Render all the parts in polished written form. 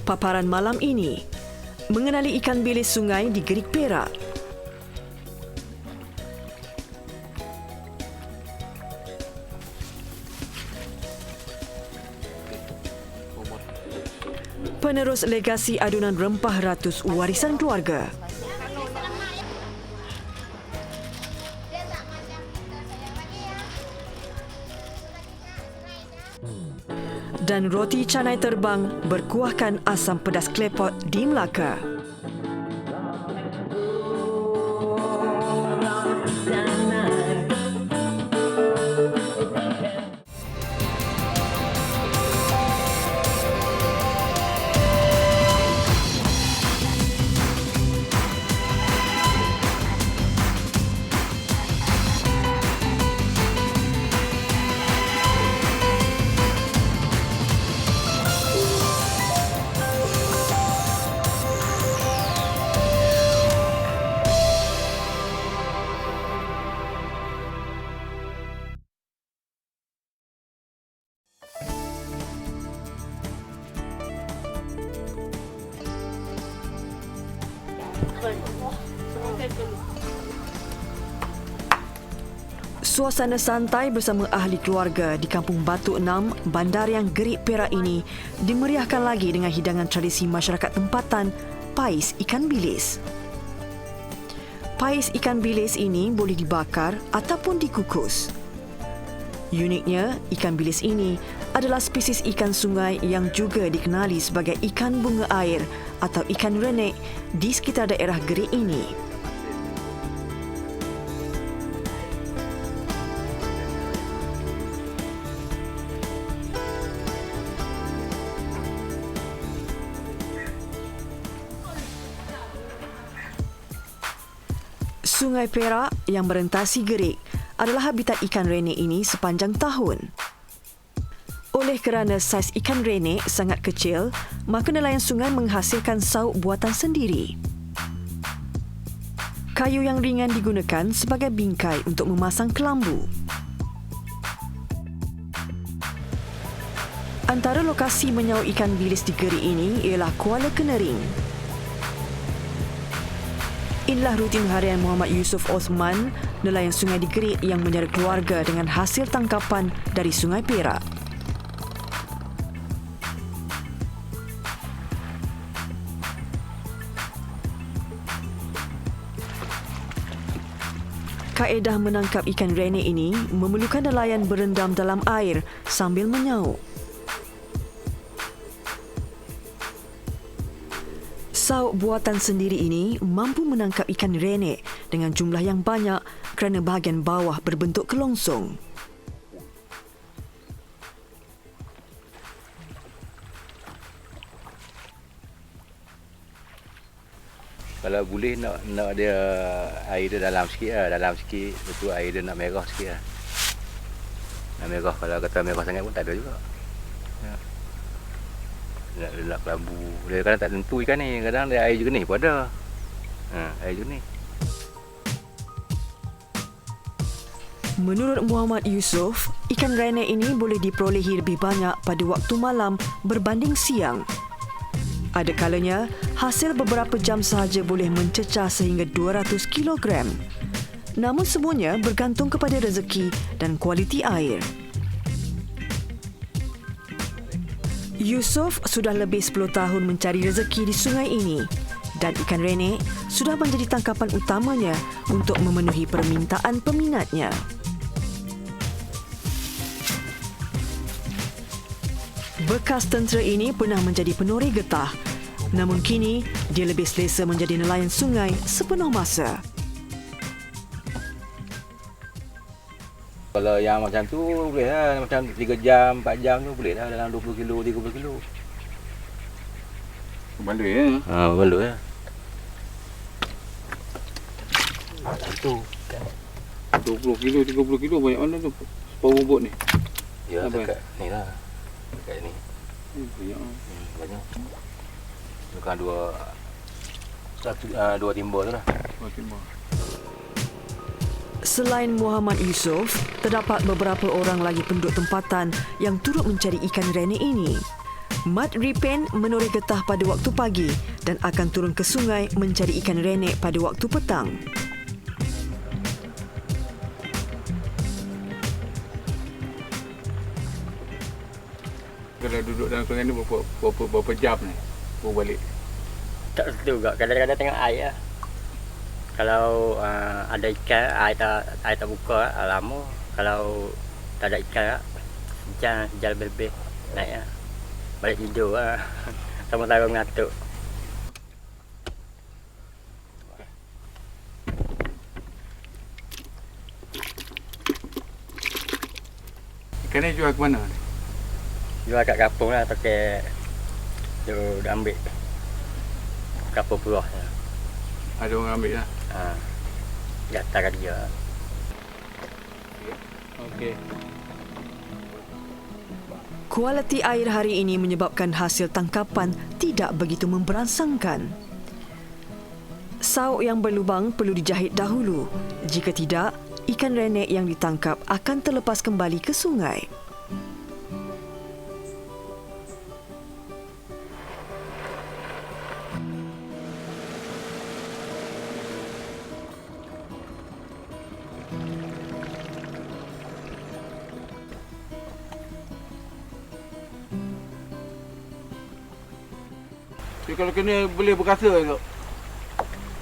Paparan malam ini mengenali ikan bilis sungai di Gerik Perak. Penerus legasi adunan rempah ratus warisan keluarga. Dan roti canai terbang berkuahkan asam pedas klepot di Melaka. Suasana santai bersama ahli keluarga di Kampung Batu Enam, bandar yang Gerik Perak ini dimeriahkan lagi dengan hidangan tradisi masyarakat tempatan, pais ikan bilis. Pais ikan bilis ini boleh dibakar ataupun dikukus. Uniknya, ikan bilis ini adalah spesies ikan sungai yang juga dikenali sebagai ikan bunga air atau ikan renek di sekitar daerah Gerik ini. Sungai Perak yang merentasi Gerik adalah habitat ikan renek ini sepanjang tahun. Oleh kerana saiz ikan renek sangat kecil, maka nelayan sungai menghasilkan sauk buatan sendiri. Kayu yang ringan digunakan sebagai bingkai untuk memasang kelambu. Antara lokasi menyauk ikan bilis di Gerik ini ialah Kuala Kenering. Inilah rutin harian Muhammad Yusof Osman, nelayan sungai di Gerik yang menjara keluarga dengan hasil tangkapan dari Sungai Perak. Kaedah menangkap ikan renek ini memerlukan nelayan berendam dalam air sambil menyauk. Sauk buatan sendiri ini mampu menangkap ikan renek dengan jumlah yang banyak kerana bahagian bawah berbentuk kelongsong. Kalau boleh nak dia air dia dalam sikit lah, dalam sikit. Lepas tu air dia nak merah sikit lah. Nak merah, kalau kata merah sangat pun tak ada juga. Ya. Nak kelambu. Dia kadang tak tentu ikan ni. Kadang dia air jernih pun ada. Air jernih. Menurut Muhammad Yusof, ikan renek ini boleh diperolehi lebih banyak pada waktu malam berbanding siang. Ada kalanya, hasil beberapa jam sahaja boleh mencecah sehingga 200 kilogram. Namun semuanya bergantung kepada rezeki dan kualiti air. Yusof sudah lebih 10 tahun mencari rezeki di sungai ini dan ikan renek sudah menjadi tangkapan utamanya untuk memenuhi permintaan peminatnya. Bekas tentera ini pernah menjadi penori getah, namun kini dia lebih selesa menjadi nelayan sungai sepenuh masa. Kalau yang macam tu boleh lah, macam 3 jam, 4 jam tu boleh lah dalam 20 kilo, 30 kilo. Baloi ya? Baloi lah. Itu. 20 kilo, 30 kilo banyak mana tu? Separuh bobot ni? Ya, dekat ni lah. Dekat ni. Banyak. Banyak. Bukan dua timba tu lah. Dua timba. Selain Muhammad Yusof, terdapat beberapa orang lagi penduduk tempatan yang turut mencari ikan renek ini. Mat Ripen menoreh getah pada waktu pagi dan akan turun ke sungai mencari ikan renek pada waktu petang. Kalau duduk dalam sungai ni berapa jam ni? Baru balik. Tak tentu juga. Kadang-kadang tengok air lah. Kalau ada ikan, air tak buka lama. Kalau tak ada ikan, sejam lebih naik lah. Balik tidur lah. Sama-sama mengatuk. Ikan ni jual ke mana ni? Jual kat kampung lah, pakai dia ambil kampung Puroh lah. Ada orang ambil lah. Gatalkan dia. Okey. Kualiti air hari ini menyebabkan hasil tangkapan tidak begitu memberansangkan. Sauk yang berlubang perlu dijahit dahulu. Jika tidak, ikan renek yang ditangkap akan terlepas kembali ke sungai. Jadi kalau kena boleh berkasa tu.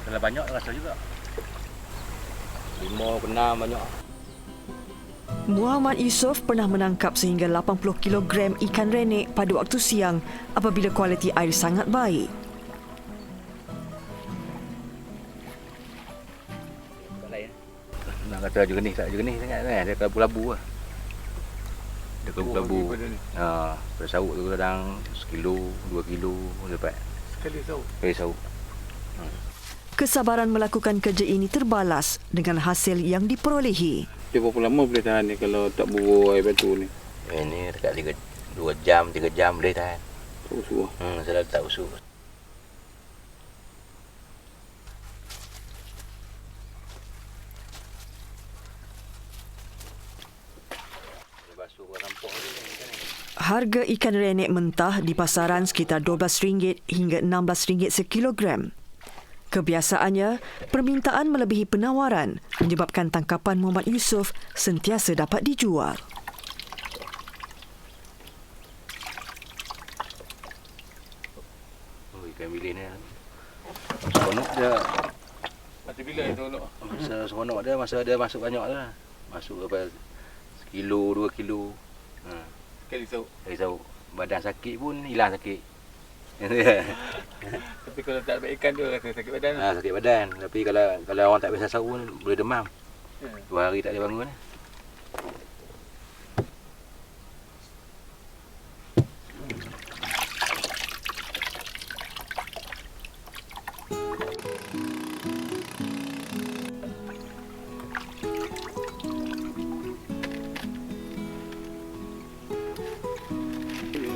Kalau banyak rasa juga. 5, 6 banyak. Muhammad Yusof pernah menangkap sehingga 80 kilogram ikan renek pada waktu siang apabila kualiti air sangat baik. Nak kata jernih tak jernih sangat kan. Dia kelabu-labu lah. Dia kelabu-labu. Pada sauk tu kadang 1 kilo, 2 kilo dapat. Sekali sauk. Sekali sauk. Kesabaran melakukan kerja ini terbalas dengan hasil yang diperolehi. Dia berapa lama boleh tahan ni kalau tak bubur air batu ni? Ini dekat 2 jam, 3 jam boleh tahan. Tak usuh. Selalu tak usuh. Harga ikan renek mentah di pasaran sekitar RM12 hingga RM16 sekilogram. Kebiasaannya, permintaan melebihi penawaran menyebabkan tangkapan Muhammad Yusof sentiasa dapat dijual. Ikan bilis ni seronok dia. Masa bila itu nak? Masa seronok dia, masa dia masuk banyak lah. Masuk apa 1 kilo, 2 kilo. Sekali sauk. Sekali sauk. Badan sakit pun hilang sakit. Tapi kalau tak dapat ikan tu rasa sakit badan. Sakit badan. Tapi kalau orang tak biasa sauk pun boleh demam. 2 hari tak boleh bangun.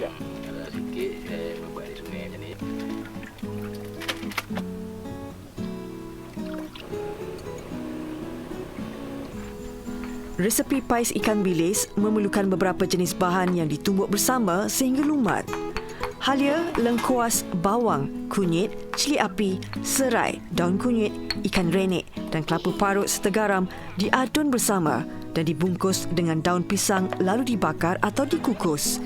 Kalau sikit saya buat di sungai macam ni. Resepi pais ikan bilis memerlukan beberapa jenis bahan yang ditumbuk bersama sehingga lumat. Halia, lengkuas, bawang, kunyit, cili api, serai, daun kunyit, ikan renek dan kelapa parut serta garam diadun bersama dan dibungkus dengan daun pisang lalu dibakar atau dikukus.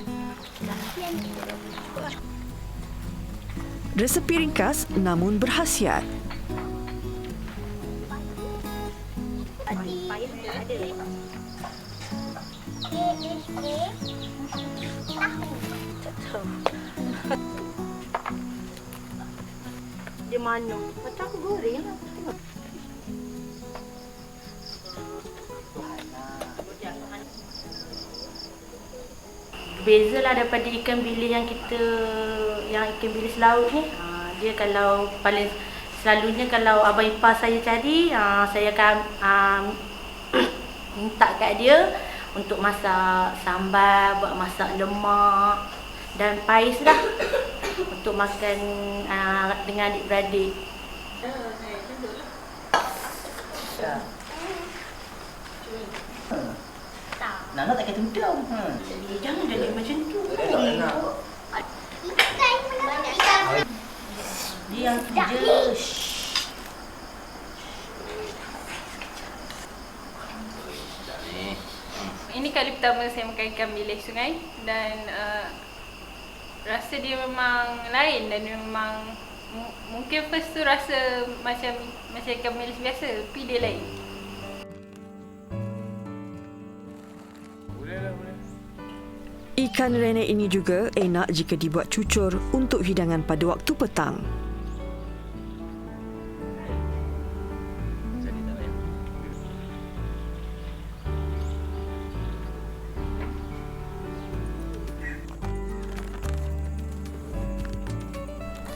Resepi ringkas namun berkhasiat. Dia mana? Macam aku goreng lah. Beza lah daripada ikan bilis yang ikan bilis laut ni. Dia kalau paling selalunya kalau abang ipar saya cari, saya akan minta kat dia untuk masak sambal, buat masak lemak dan pais lah untuk makan dengan adik-beradik. Nana tak kena tudung. Jangan jadi macam tu. yang tu je. Ini kali pertama saya makan ikan bilis sungai dan rasa dia memang lain dan memang mungkin first tu rasa macam ikan bilis biasa tapi dia lain. Ikan rene ini juga enak jika dibuat cucur untuk hidangan pada waktu petang.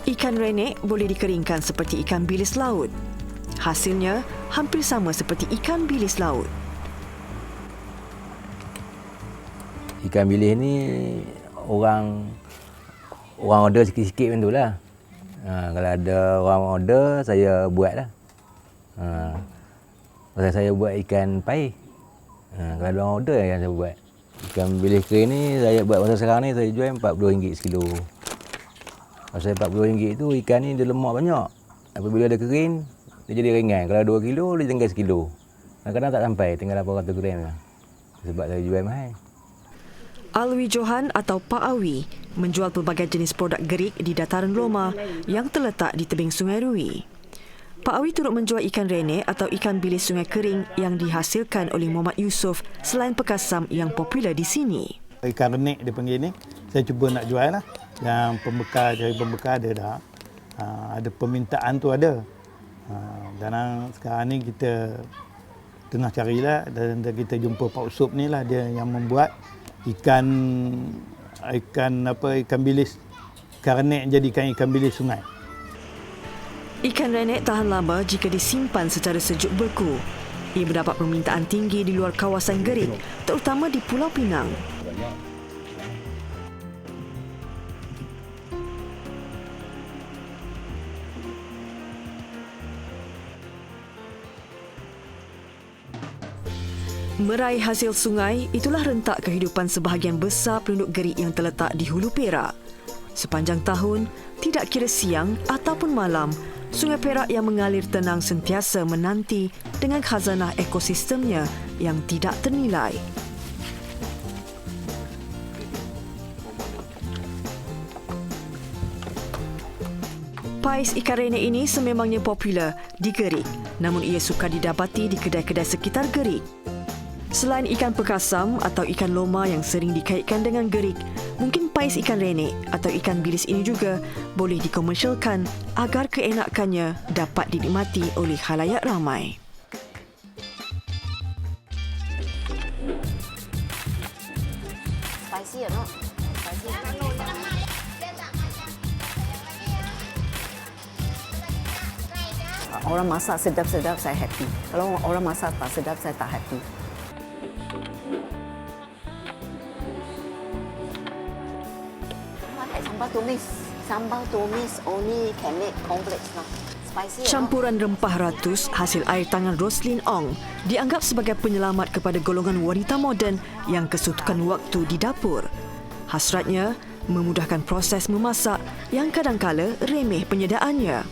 Ikan rene boleh dikeringkan seperti ikan bilis laut. Hasilnya hampir sama seperti ikan bilis laut. Ikan bilis ni orang order sikit-sikit macam tu lah. Kalau ada orang order, saya buat lah. Pasal saya buat ikan paih. Kalau ada orang order, yang saya buat. Ikan bilis kering ni, saya buat masa sekarang ni, saya jual RM40 sekilo. Pasal RM40 tu, ikan ni dia lemak banyak. Apabila dia kering, dia jadi ringan. Kalau 2 kilo, dia tinggal sekilo. Kadang-kadang tak sampai, tinggal 800 gram lah. Sebab saya jual mahal. Alwi Johan atau Pak Awi menjual pelbagai jenis produk gerik di dataran Loma yang terletak di tebing Sungai Rui. Pak Awi turut menjual ikan rene atau ikan bilis sungai kering yang dihasilkan oleh Muhammad Yusof selain pekasam yang popular di sini. Ikan renek dia panggil ni, saya cuba nak jual lah. Yang cari pembekal ada dah. Ada permintaan tu ada. Dan sekarang ni kita tengah carilah dan kita jumpa Pak Usop ni lah, dia yang membuat ikan bilis, ikan renek jadikan ikan bilis sungai. Ikan renek tahan lama jika disimpan secara sejuk beku. Ia mendapat permintaan tinggi di luar kawasan gerik, terutama di Pulau Pinang. Meraih hasil sungai, itulah rentak kehidupan sebahagian besar penduduk gerik yang terletak di Hulu Perak. Sepanjang tahun, tidak kira siang ataupun malam, Sungai Perak yang mengalir tenang sentiasa menanti dengan khazanah ekosistemnya yang tidak ternilai. Pais ikan rene ini sememangnya popular di Gerik, namun ia sukar didapati di kedai-kedai sekitar Gerik. Selain ikan pekasam atau ikan loma yang sering dikaitkan dengan Gerik, mungkin pais ikan rene atau ikan bilis ini juga boleh dikomersialkan agar keenakannya dapat dinikmati oleh khalayak ramai. Spicy or not? Spicy. Orang masak sedap-sedap, saya happy. Kalau orang masak tak sedap, saya tak happy. Sambal tumis only can make complex now. Spicy. Campuran rempah ratus hasil air tangan Roslyn Ong dianggap sebagai penyelamat kepada golongan wanita moden yang kesutukan waktu di dapur. Hasratnya memudahkan proses memasak yang kadangkala remeh penyediaannya.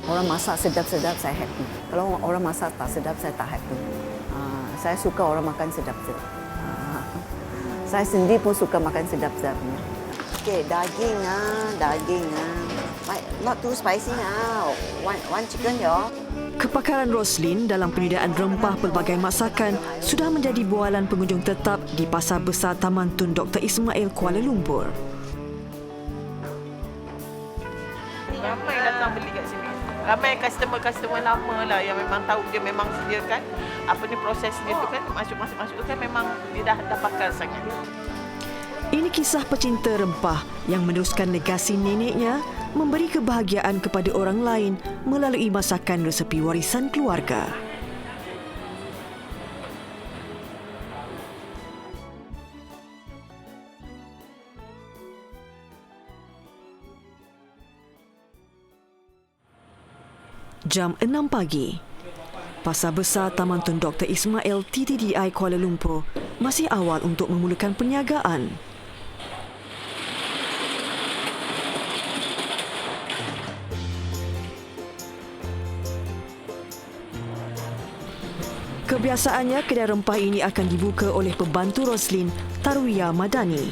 Orang masak sedap-sedap, saya happy. Kalau orang masak tak sedap, saya tak happy. Saya suka orang makan sedap-sedap. Saya sendiri pun suka makan sedap-sedapnya. Okay, daging. Not too spicy now. One chicken, ya. Kepakaran Roslyn dalam penyediaan rempah pelbagai masakan sudah menjadi bualan pengunjung tetap di Pasar Besar Taman Tun Dr. Ismail, Kuala Lumpur. Ramai datang beli kat sini. Ramai customer lama lah yang memang tahu dia memang sediakan apa ni proses dia tu kan, masuk tu kan memang dia dah pakar sangat. Ini kisah pecinta rempah yang meneruskan legasi neneknya memberi kebahagiaan kepada orang lain melalui masakan resepi warisan keluarga. Jam 6 pagi. Pasar Besar Taman Tun Dr. Ismail TTDI Kuala Lumpur masih awal untuk memulakan perniagaan. Kebiasaannya, kedai rempah ini akan dibuka oleh pembantu Roslin, Tarwiyah Madani.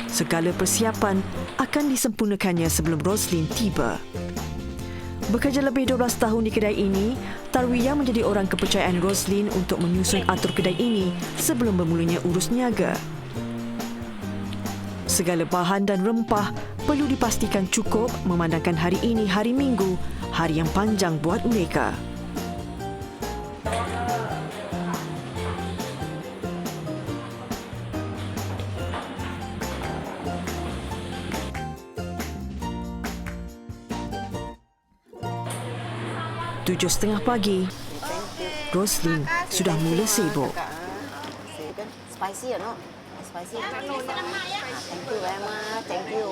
Segala persiapan akan disempurnakannya sebelum Roslin tiba. Bekerja lebih 12 tahun di kedai ini, Tarwiyah menjadi orang kepercayaan Roslin untuk menyusun atur kedai ini sebelum bermulanya urus niaga. Segala bahan dan rempah perlu dipastikan cukup memandangkan hari ini hari Minggu, hari yang panjang buat mereka. Tujuh 7:30 pagi, Roslin sudah mula sibuk. Spicy or not? Spicy? Thank you very much. Thank you.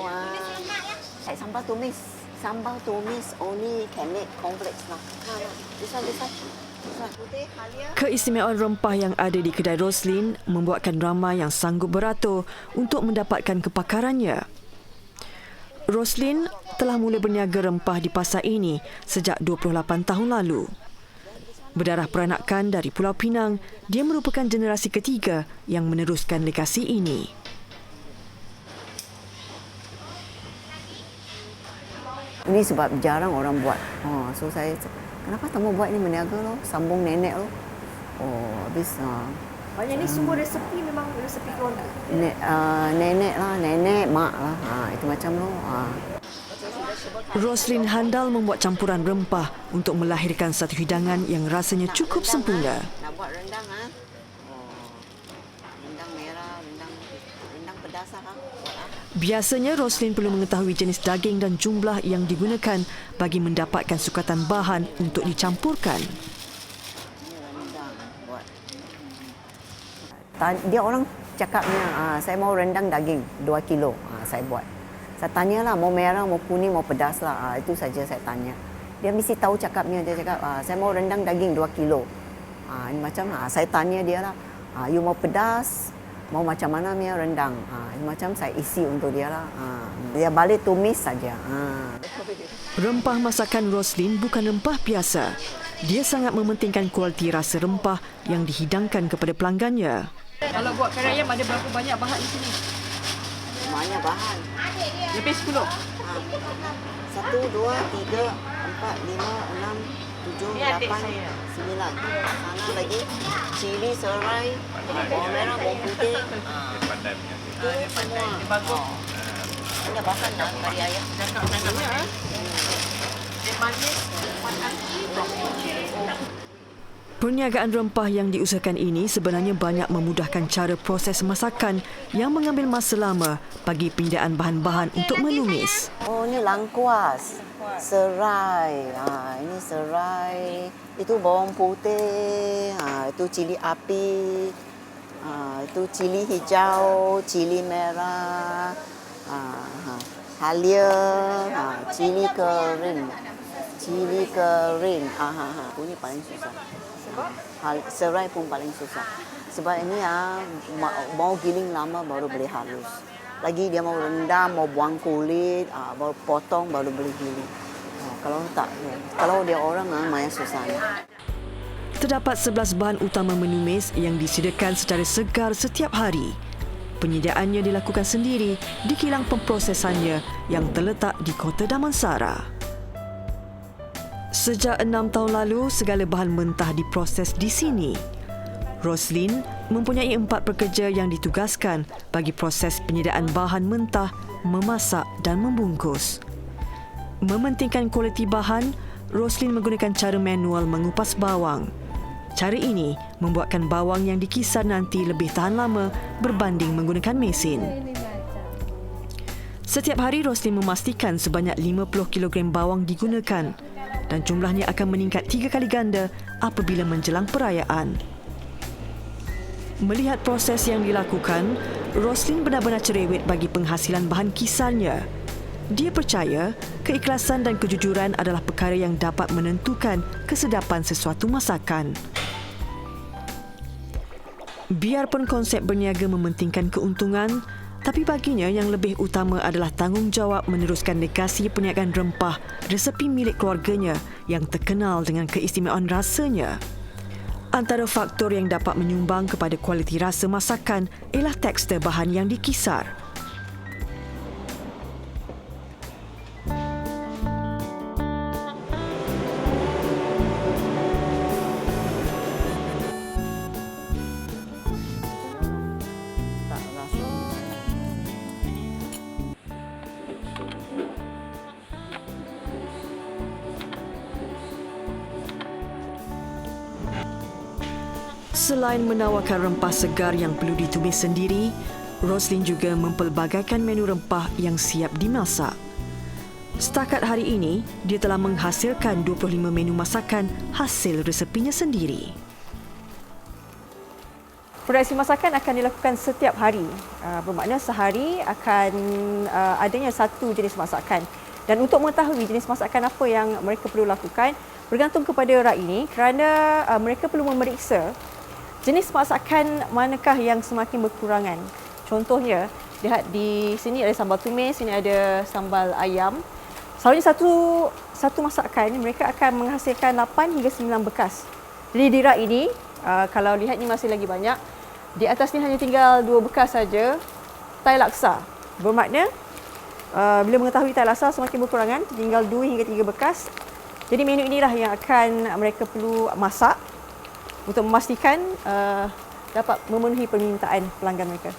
Like sambal tumis. Sambal tumis only can make complex now. This one. Keistimewaan rempah yang ada di kedai Roslin membuatkan ramai yang sanggup beratur untuk mendapatkan kepakarannya. Roslin telah mula berniaga rempah di pasar ini sejak 28 tahun lalu. Berdarah peranakan dari Pulau Pinang, dia merupakan generasi ketiga yang meneruskan legasi ini. Ini sebab jarang orang buat. So saya, kenapa tak mau buat ni berniaga lo? Sambung nenek lo. Habis. Banyak ni semua resepi memang resepi keluarga. Nenek lah, nenek, mak lah. Itu macam lo. Roslin handal membuat campuran rempah untuk melahirkan satu hidangan yang rasanya cukup sempurna. Nak buat rendang rendang merah, rendang pedas Biasanya Roslin perlu mengetahui jenis daging dan jumlah yang digunakan bagi mendapatkan sukatan bahan untuk dicampurkan. Dia orang cakapnya, saya mau rendang daging 2 kilo, saya buat. Saya tanyalah mau merah, mau kuning, mau pedas lah. Itu saja saya tanya. Dia mesti tahu cakapnya. Dia cakap, saya mau rendang daging 2 kilo. Ini macam, saya tanya dia lah, you mau pedas, mau macam mana punya rendang. Ini macam saya isi untuk dia lah. Dia balik tumis saja. Rempah masakan Roslin bukan rempah biasa. Dia sangat mementingkan kualiti rasa rempah yang dihidangkan kepada pelanggannya. Kalau buat kari ayam ada berapa banyak bahan di sini? Banyak bahan. Lebih 10. 1, 2, 3, 4, 5, 6, 7, 8, 9. Sana lagi cili, serai, bawang merah, bawang putih. Itu semua. Ada bahan dalam kari ayam. Dia manis, Perniagaan rempah yang diusahakan ini sebenarnya banyak memudahkan cara proses masakan yang mengambil masa lama bagi penyediaan bahan-bahan untuk menumis. Oh, ini langkuas, serai. Ini serai. Itu bawang putih. Itu cili api. Itu cili hijau, cili merah. Halia, cili kering. Cili kering. Ini paling susah. Serai pun paling susah. Sebab ini mau giling lama baru boleh halus. Lagi dia mau rendam, mau buang kulit, baru potong baru boleh giling. Kalau tak, kalau dia orang maya susah. Terdapat 11 bahan utama menumis yang disediakan secara segar setiap hari. Penyediaannya dilakukan sendiri di kilang pemprosesannya yang terletak di Kota Damansara. Sejak 6 tahun lalu, segala bahan mentah diproses di sini. Roslin mempunyai 4 pekerja yang ditugaskan bagi proses penyediaan bahan mentah, memasak dan membungkus. Mementingkan kualiti bahan, Roslin menggunakan cara manual mengupas bawang. Cara ini membuatkan bawang yang dikisar nanti lebih tahan lama berbanding menggunakan mesin. Setiap hari Roslin memastikan sebanyak 50 kg bawang digunakan dan jumlahnya akan meningkat 3 kali ganda apabila menjelang perayaan. Melihat proses yang dilakukan, Roslin benar-benar cerewet bagi penghasilan bahan kisarnya. Dia percaya keikhlasan dan kejujuran adalah perkara yang dapat menentukan kesedapan sesuatu masakan. Biarpun konsep berniaga mementingkan keuntungan, tapi baginya yang lebih utama adalah tanggungjawab meneruskan legasi perniagaan rempah resepi milik keluarganya yang terkenal dengan keistimewaan rasanya. Antara faktor yang dapat menyumbang kepada kualiti rasa masakan ialah tekstur bahan yang dikisar. Tak rasa. Selain menawarkan rempah segar yang perlu ditumis sendiri, Roslyn juga mempelbagaikan menu rempah yang siap dimasak. Setakat hari ini, dia telah menghasilkan 25 menu masakan hasil resepinya sendiri. Produksi masakan akan dilakukan setiap hari. Bermakna sehari akan adanya satu jenis masakan. Dan untuk mengetahui jenis masakan apa yang mereka perlu lakukan, bergantung kepada rak ini kerana mereka perlu memeriksa jenis masakan manakah yang semakin berkurangan. Contohnya, lihat di sini ada sambal tumis, sini ada sambal ayam. Selalunya satu masakan mereka akan menghasilkan 8 hingga 9 bekas. Jadi di rak ini, kalau lihat ni masih lagi banyak, di atas ni hanya tinggal 2 bekas saja Thai laksa. Bermakna bila mengetahui Thai laksa semakin berkurangan, tinggal 2 hingga 3 bekas. Jadi menu inilah yang akan mereka perlu masak untuk memastikan dapat memenuhi permintaan pelanggan mereka.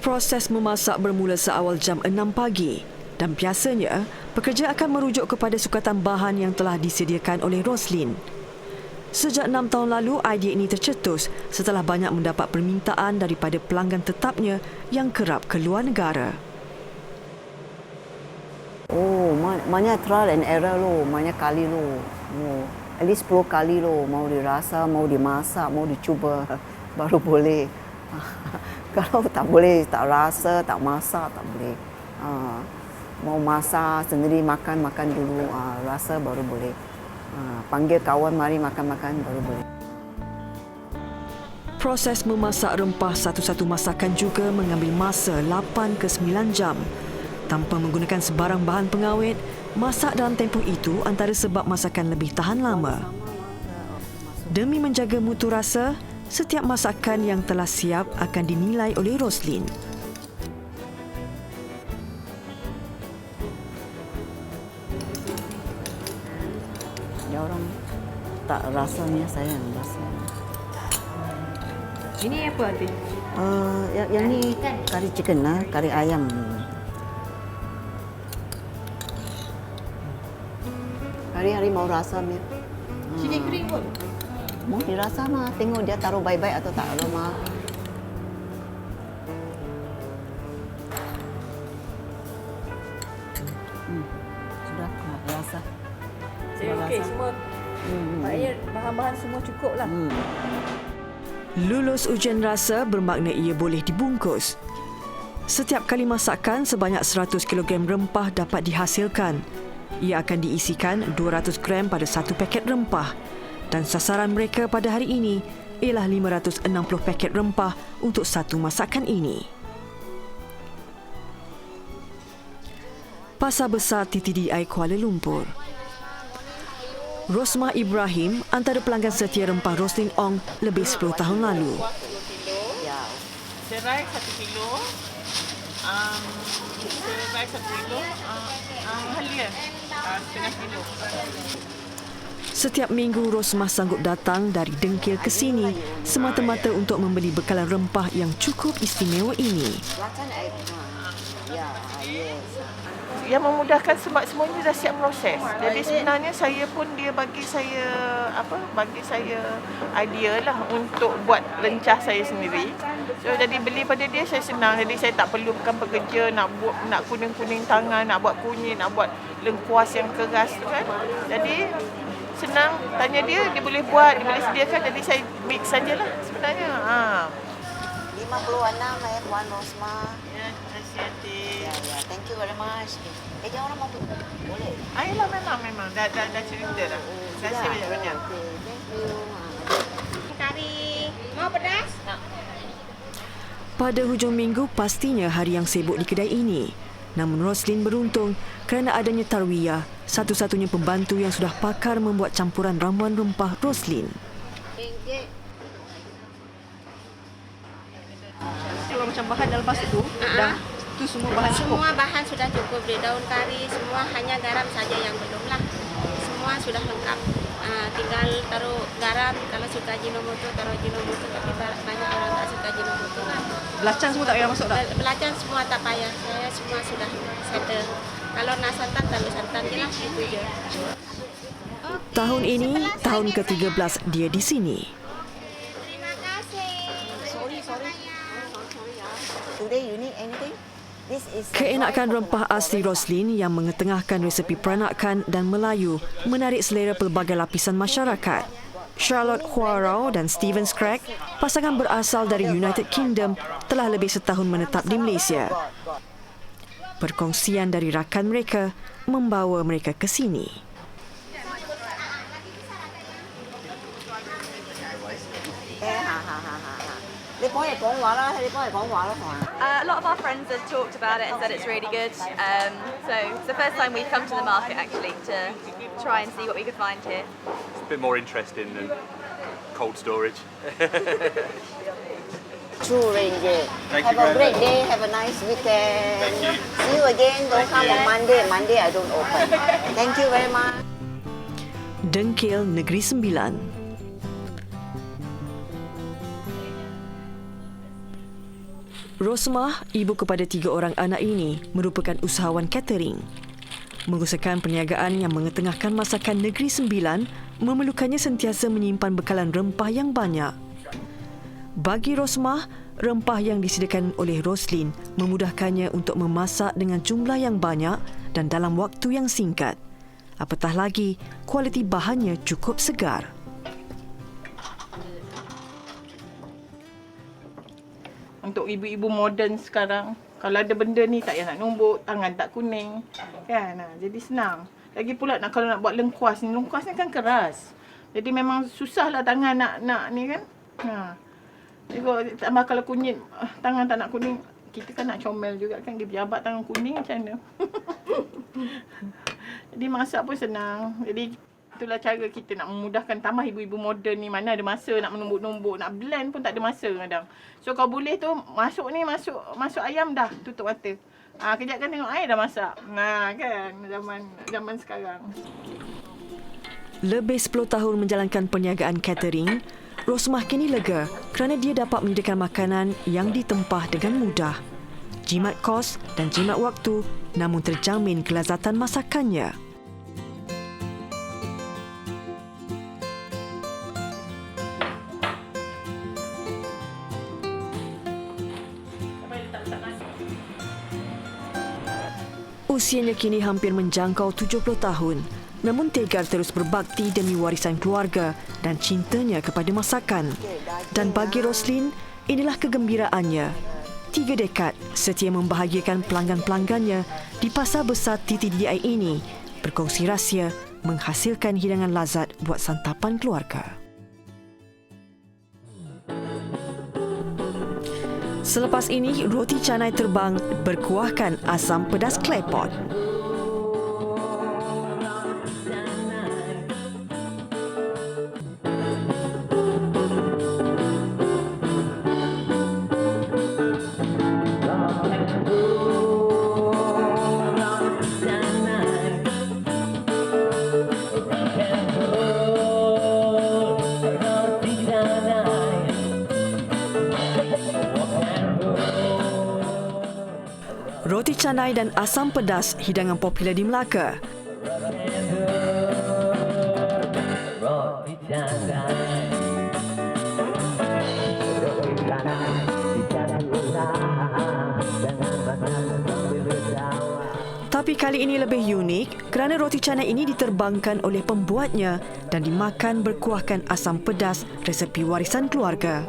Proses memasak bermula seawal jam 6 pagi dan biasanya pekerja akan merujuk kepada sukatan bahan yang telah disediakan oleh Roslyn. Sejak 6 tahun lalu, idea ini tercetus setelah banyak mendapat permintaan daripada pelanggan tetapnya yang kerap keluar negara. Oh, banyak trial and error lo, banyak kali lo. Oh, at least 10 kali lo, mau dirasa, mau dimasak, mau dicuba baru boleh. Kalau tak boleh, tak rasa, tak masak, tak boleh. Mau masak sendiri, makan dulu, rasa baru boleh. Panggil kawan mari makan baru boleh. Proses memasak rempah satu-satu masakan juga mengambil masa 8 ke 9 jam. Tanpa menggunakan sebarang bahan pengawet, masak dalam tempoh itu antara sebab masakan lebih tahan lama. Demi menjaga mutu rasa, setiap masakan yang telah siap akan dinilai oleh Roslyn. Dia orang tak rasanya, saya yang rasa. Ini apa Aunty? Yang ni kari chicken lah, kari ayam. Hari-hari mau rasa ni. Sini kering pun. Mau dirasa mah, tengok dia taruh baik-baik atau tak taruh mah. Sudah rasa. Saya okey semua. Maknanya bahan-bahan semua cukup lah. Lulus ujian rasa bermakna ia boleh dibungkus. Setiap kali masakan, sebanyak 100 kg rempah dapat dihasilkan. Ia akan diisikan 200 gram pada satu paket rempah. Dan sasaran mereka pada hari ini ialah 560 paket rempah untuk satu masakan ini. Pasar Besar TTDI Kuala Lumpur. Rosmah Ibrahim antara pelanggan setia rempah Roslyn Ong lebih 10 tahun lalu. Serai 1 kilo. Serai 1 kilo. Halia setengah kilo. Setiap minggu, Rosmah sanggup datang dari dengkil ke sini semata-mata untuk membeli bekalan rempah yang cukup istimewa ini. Yang memudahkan sebab semuanya dah siap proses. Jadi sebenarnya saya pun dia bagi saya idea lah untuk buat rencah saya sendiri. So jadi beli pada dia saya senang. Jadi saya tak perlukan pekerja nak kuning-kuning tangan, nak buat kunyit, nak buat lengkuas yang keras tu kan. Jadi senang, tanya dia boleh buat, dia boleh sediakan, jadi saya mix sajalah sebenarnya. 56 Puan Rosmah. Ya, terima kasih Aunty. Ya, thank you very much. Dia orang mau boleh? Ayolah memang dah cerita dah. Terima kasih banyak-banyak. Okay, thank you. Kari. Mau pedas? Pada hujung minggu pastinya hari yang sibuk di kedai ini. Namun Roslyn beruntung kerana adanya tarwiyah satu-satunya pembantu yang sudah pakar membuat campuran ramuan rempah Roslin. Kalau macam bahan dalam bas itu, dah itu semua bahan cukup. Semua bahan sudah cukup, di daun kari semua, hanya garam saja yang belum lah. Semua sudah lengkap. Tinggal taruh garam, kalau suka Ajinomoto taruh Ajinomoto, tapi banyak orang tak suka Ajinomoto kan. Belacan semua tak payah masuk dah. Belacan semua tak payah, saya semua sudah settle. Kalau nak santan taruh santan je lah, itu je. Tahun ini, tahun ke-13 dia di sini. Terima kasih. Sorry. Today you need anything? This is Keenakan rempah asli Roslin yang mengetengahkan resepi peranakan dan Melayu menarik selera pelbagai lapisan masyarakat. Charlotte Huarau dan Steven Scragg, pasangan berasal dari United Kingdom, telah lebih setahun menetap di Malaysia. Perkongsian dari rakan mereka membawa mereka ke sini. A lot of our friends have talked about it and said it's really good. So it's the first time we've come to the market actually to try and see what we could find here. It's a bit more interesting than cold storage. True Ranger. Thank Have you a very great much. day. Have a nice weekend. Thank you. See you again. Don't come on Monday. Monday I don't open. Thank you very much. Dengkil Negeri Sembilan. Rosmah, ibu kepada 3 orang anak ini, merupakan usahawan catering. Mengusahakan perniagaan yang mengetengahkan masakan Negeri Sembilan memerlukannya sentiasa menyimpan bekalan rempah yang banyak. Bagi Rosmah, rempah yang disediakan oleh Roslin memudahkannya untuk memasak dengan jumlah yang banyak dan dalam waktu yang singkat. Apatah lagi, kualiti bahannya cukup segar. Untuk ibu-ibu moden sekarang, kalau ada benda ni tak payah nak numbuk, tangan tak kuning. Kan? Jadi senang. Lagi pula kalau nak buat lengkuas ni kan keras. Jadi memang susahlah tangan nak ni kan. Tambah kalau kunyit, tangan tak nak kuning, kita kan nak comel juga kan, dia pejabat tangan kuning macam mana. Jadi masak pun senang. Jadi itulah cara kita nak memudahkan, tambah ibu-ibu moden ni mana ada masa nak menumbuk-numbuk, nak blend pun tak ada masa kadang. So kalau boleh tu masuk ayam dah tutup mata. Kejap kan tengok air dah masak. Kan zaman sekarang. Lebih 10 tahun menjalankan perniagaan catering, Rosmah kini lega kerana dia dapat menyediakan makanan yang ditempah dengan mudah. Jimat kos dan jimat waktu, namun terjamin kelazatan masakannya. Usianya kini hampir menjangkau 70 tahun. Namun Tegar terus berbakti demi warisan keluarga dan cintanya kepada masakan. Dan bagi Roslin, inilah kegembiraannya. 3 dekad setia membahagiakan pelanggan-pelanggannya di pasar besar TTDI ini, berkongsi rahsia menghasilkan hidangan lazat buat santapan keluarga. Selepas ini, roti canai terbang berkuahkan asam pedas klepot. Roti canai dan asam pedas hidangan popular di Melaka. Tapi kali ini lebih unik kerana roti canai ini diterbangkan oleh pembuatnya dan dimakan berkuahkan asam pedas resepi warisan keluarga.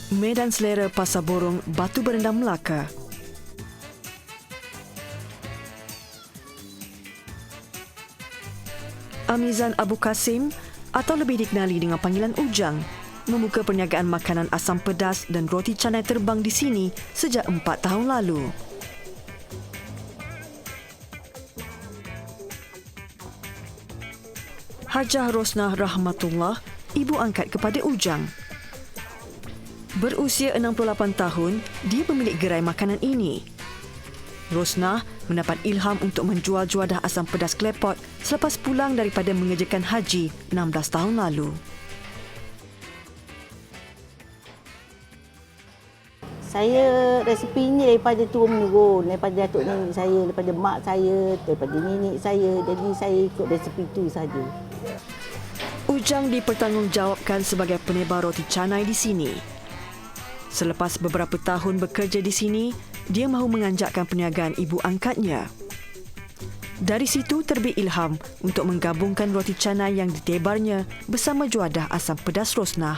Medan Selera, Pasar Borong, Batu Berendam, Melaka. Amizan Abu Kasim atau lebih dikenali dengan panggilan Ujang membuka perniagaan makanan asam pedas dan roti canai terbang di sini sejak 4 tahun lalu. Hajah Rosnah Rahmatullah, ibu angkat kepada Ujang. Berusia 68 tahun, dia pemilik gerai makanan ini. Rosnah mendapat ilham untuk menjual juadah asam pedas klepot selepas pulang daripada mengerjakan haji 16 tahun lalu. Saya resipi ini daripada turun-menurun, daripada datuk nenek saya, daripada mak saya, daripada nenek saya. Jadi saya ikut resipi itu saja. Ujang dipertanggungjawabkan sebagai penebar roti canai di sini. Selepas beberapa tahun bekerja di sini, dia mahu menganjakkan perniagaan ibu angkatnya. Dari situ terbit ilham untuk menggabungkan roti canai yang ditebarnya bersama juadah asam pedas Rosnah.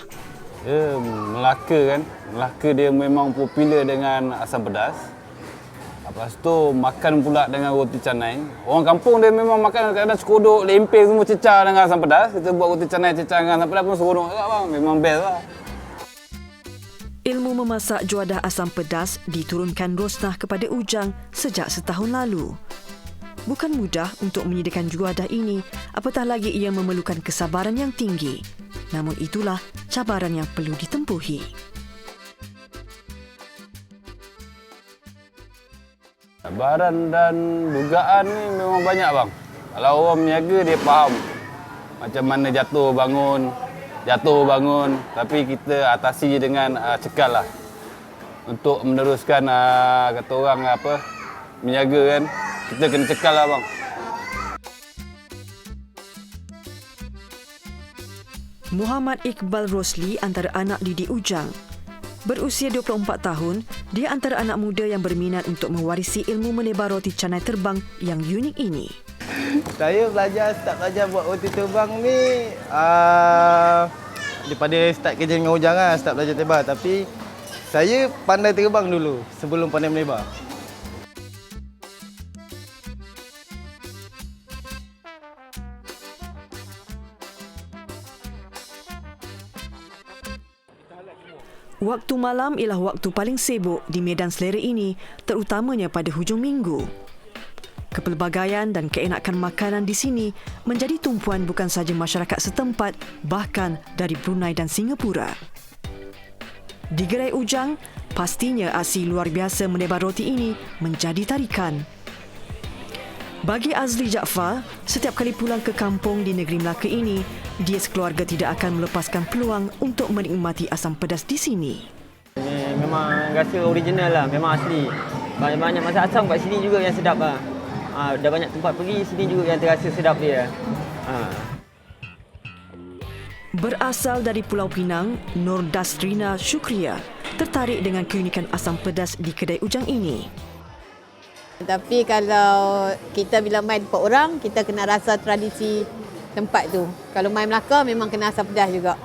Melaka kan. Melaka dia memang popular dengan asam pedas. Lepas tu makan pula dengan roti canai. Orang kampung dia memang makan kadang sekodok, lempeng semua cecah dengan asam pedas. Kita buat roti canai cecah dengan asam pedas pun seronok juga bang. Memang best lah. Ilmu memasak juadah asam pedas diturunkan Rosnah kepada Ujang sejak setahun lalu. Bukan mudah untuk menyediakan juadah ini, apatah lagi ia memerlukan kesabaran yang tinggi. Namun itulah cabaran yang perlu ditempuhi. Cabaran dan dugaan ni memang banyak bang. Kalau orang meniaga dia faham macam mana jatuh bangun. Tapi kita atasi dengan cekal lah. Untuk meneruskan kata orang meniaga kan. Kita kena cekal lah bang. Muhammad Iqbal Rosli antara anak didik Ujang. Berusia 24 tahun, dia antara anak muda yang berminat untuk mewarisi ilmu menebar roti canai terbang yang unik ini. Saya start belajar buat roti terbang ni daripada start kerja dengan Ujang lah, start belajar terbang. Tapi saya pandai terbang dulu sebelum pandai menebar. Waktu malam ialah waktu paling sibuk di Medan Selera ini, terutamanya pada hujung minggu. Kepelbagaian dan keenakan makanan di sini menjadi tumpuan bukan sahaja masyarakat setempat, bahkan dari Brunei dan Singapura. Di gerai Ujang, pastinya aksi luar biasa menebar roti ini menjadi tarikan. Bagi Azli Jaafar, setiap kali pulang ke kampung di negeri Melaka ini, dia sekeluarga tidak akan melepaskan peluang untuk menikmati asam pedas di sini. Memang rasa original lah, memang asli. Banyak masak asam kat sini juga yang sedap lah. Dah banyak tempat pergi, sini juga yang terasa sedap dia. Berasal dari Pulau Pinang, Nur Dasrina Syukria tertarik dengan keunikan asam pedas di kedai Ujang ini. Tapi kalau kita bila main tempat orang, kita kena rasa tradisi tempat tu. Kalau main Melaka memang kena asam pedas juga.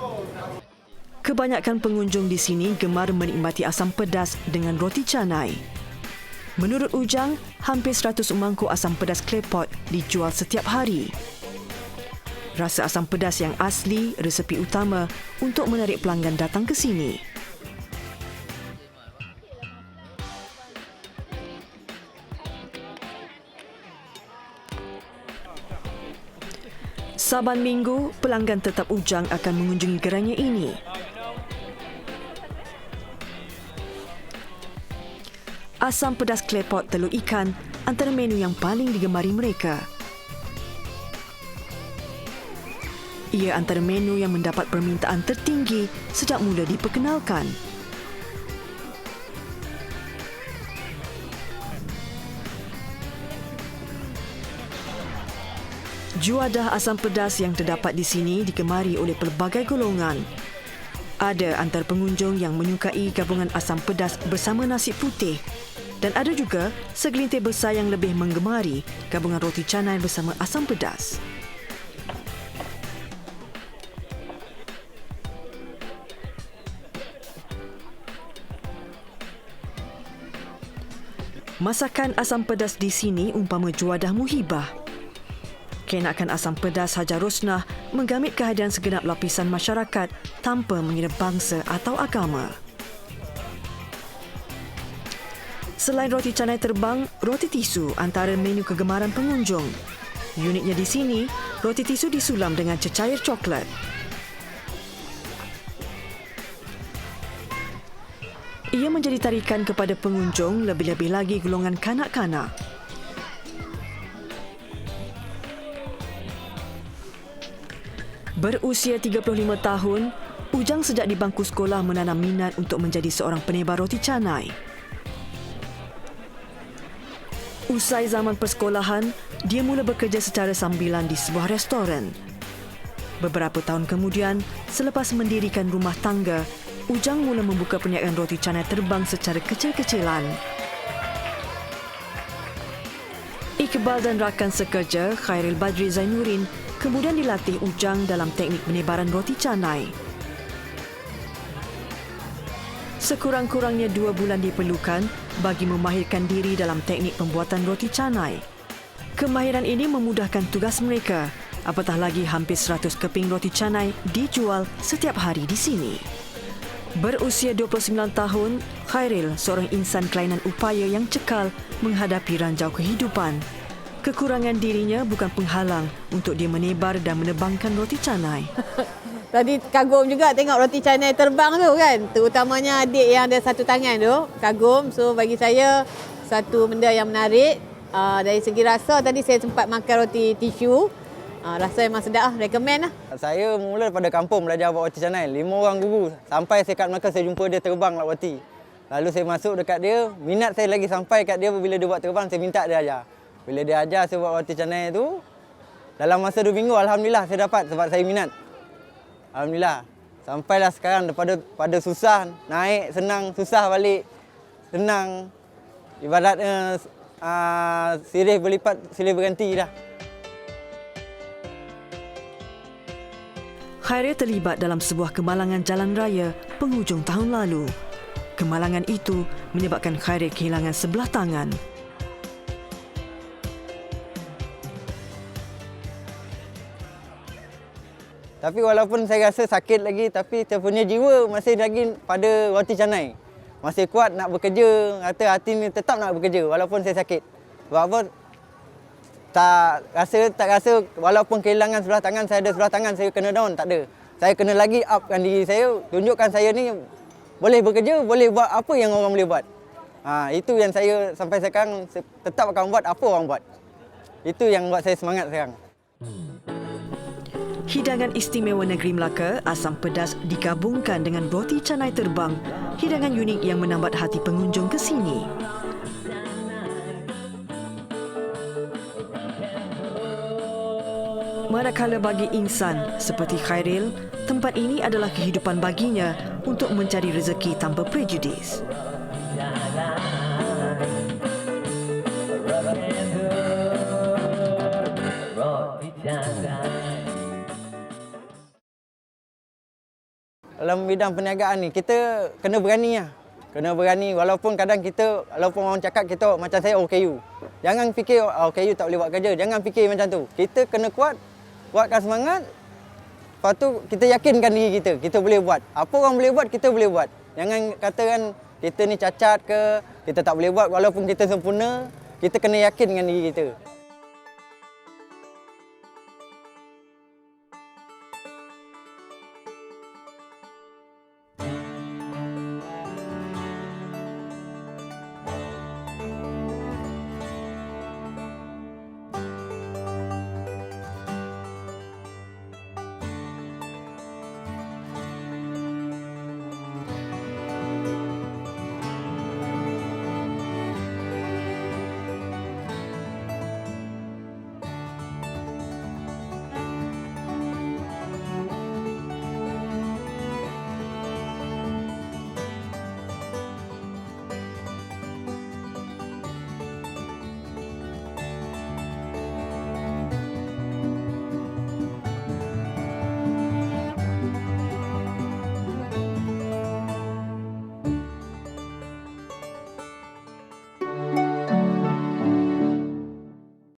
Kebanyakan pengunjung di sini gemar menikmati asam pedas dengan roti canai. Menurut Ujang, hampir 100 mangkuk asam pedas klepot dijual setiap hari. Rasa asam pedas yang asli resepi utama untuk menarik pelanggan datang ke sini. Saban minggu, pelanggan tetap Ujang akan mengunjungi gerainya ini. Asam pedas klepot telur ikan antara menu yang paling digemari mereka. Ia antara menu yang mendapat permintaan tertinggi sejak mula diperkenalkan. Juadah asam pedas yang terdapat di sini digemari oleh pelbagai golongan. Ada antara pengunjung yang menyukai gabungan asam pedas bersama nasi putih dan ada juga segelintir besar yang lebih menggemari gabungan roti canai bersama asam pedas. Masakan asam pedas di sini umpama juadah muhibah. Kenakan asam pedas Hajar Rosnah menggamit kehadiran segenap lapisan masyarakat tanpa mengira bangsa atau agama. Selain roti canai terbang, roti tisu antara menu kegemaran pengunjung. Uniknya di sini, roti tisu disulam dengan cecair coklat. Ia menjadi tarikan kepada pengunjung, lebih-lebih lagi golongan kanak-kanak. Berusia 35 tahun, Ujang sejak di bangku sekolah menanam minat untuk menjadi seorang penebar roti canai. Usai zaman persekolahan, dia mula bekerja secara sambilan di sebuah restoran. Beberapa tahun kemudian, selepas mendirikan rumah tangga, Ujang mula membuka perniagaan roti canai terbang secara kecil-kecilan. Iqbal dan rakan sekerja Khairil Badri Zainuddin kemudian dilatih Ujang dalam teknik penebaran roti canai. Sekurang-kurangnya 2 bulan diperlukan bagi memahirkan diri dalam teknik pembuatan roti canai. Kemahiran ini memudahkan tugas mereka, apatah lagi hampir 100 keping roti canai dijual setiap hari di sini. Berusia 29 tahun, Khairil seorang insan kelainan upaya yang cekal menghadapi ranjau kehidupan. Kekurangan dirinya bukan penghalang untuk dia menebar dan menebangkan roti canai. Tadi kagum juga tengok roti canai terbang tu kan. Terutamanya adik yang ada satu tangan tu. Kagum. So bagi saya satu benda yang menarik. Dari segi rasa tadi saya sempat makan roti tisu. Rasa memang sedap lah. Recommend lah. Saya mula daripada kampung belajar buat roti canai. 5 orang guru. Sampai saya kat Melaka saya jumpa dia terbang nak roti. Lalu saya masuk dekat dia. Minat saya lagi sampai kat dia bila dia buat terbang. Saya minta dia ajar. Bila dia ajar saya buat roti canai tu. Dalam masa 2 minggu Alhamdulillah saya dapat sebab saya minat. Alhamdulillah. Sampailah sekarang pada susah, naik senang, susah balik, senang. Ibaratnya sirih berlipat, silih berganti dah. Khairil terlibat dalam sebuah kemalangan jalan raya penghujung tahun lalu. Kemalangan itu menyebabkan Khairil kehilangan sebelah tangan. Tapi walaupun saya rasa sakit lagi, tapi saya punya jiwa masih lagi pada roti canai. Masih kuat nak bekerja, kata hati ni tetap nak bekerja walaupun saya sakit. Sebab apa? Tak rasa walaupun kehilangan sebelah tangan, saya ada sebelah tangan, saya kena down, tak ada. Saya kena lagi upkan diri saya, tunjukkan saya ni boleh bekerja, boleh buat apa yang orang boleh buat. Itu yang saya sampai sekarang tetap akan buat apa orang buat. Itu yang buat saya semangat sekarang. Hidangan istimewa negeri Melaka, asam pedas digabungkan dengan roti canai terbang. Hidangan unik yang menambat hati pengunjung ke sini. Manakala bagi insan seperti Khairil, tempat ini adalah kehidupan baginya untuk mencari rezeki tanpa prejudis. Dalam bidang perniagaan ni, kita kena berani lah. Kena berani walaupun kadang kita, walaupun orang cakap kita macam saya OKU. Jangan fikir OKU tak boleh buat kerja. Jangan fikir macam tu. Kita kena kuatkan semangat. Lepas tu kita yakinkan diri kita. Kita boleh buat. Apa orang boleh buat, kita boleh buat. Jangan katakan kita ni cacat ke, kita tak boleh buat walaupun kita sempurna. Kita kena yakin dengan diri kita.